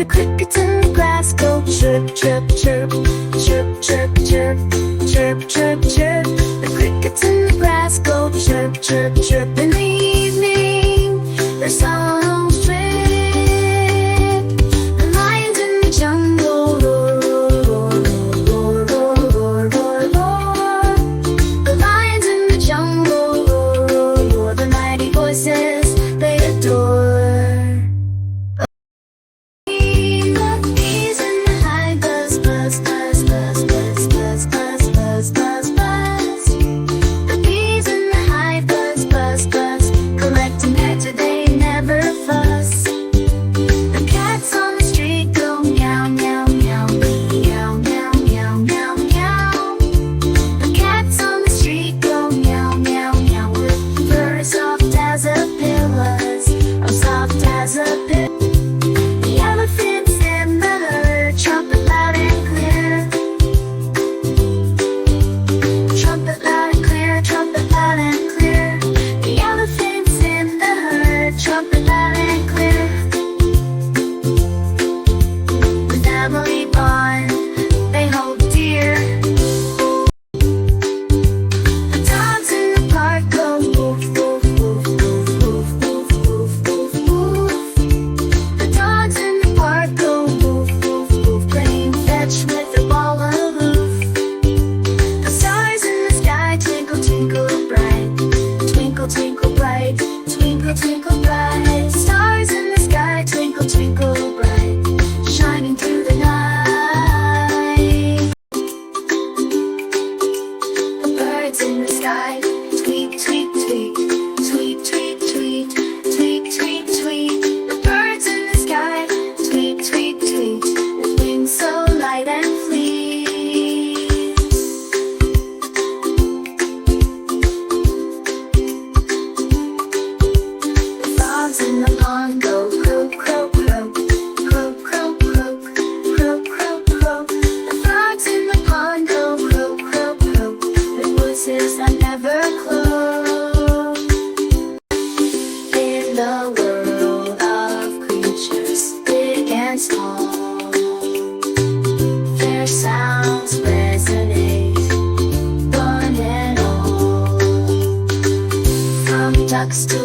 The crickets in the grass go chirp, chirp, chirp, chirp, chirp, chirp, chirp, chirp, chirp. The crickets in the grass go chirp, chirp, chirp. In the evening, their songs trip. The lions in the jungle roar, roar, roar, roar, roar, roar, roar. The lions in the jungle roar, roar, roar. The mighty voices they adore. Twinkle bright, stars in the sky, twinkle, twinkle bright, shining through the night. The birds in the sky, tweet, tweet, tweet, tweet, tweet, tweet, tweet, tweet, tweet. The birds in the sky, tweet, tweet, tweet, with wings so light and fleet. In the pond go croak, croak, croak, croak, croak, croak, croak, croak, croak. The frogs in the pond go croak, croak, croak, with voices that never close. In the world of creatures, big and small, their sounds resonate, one and all. From ducks to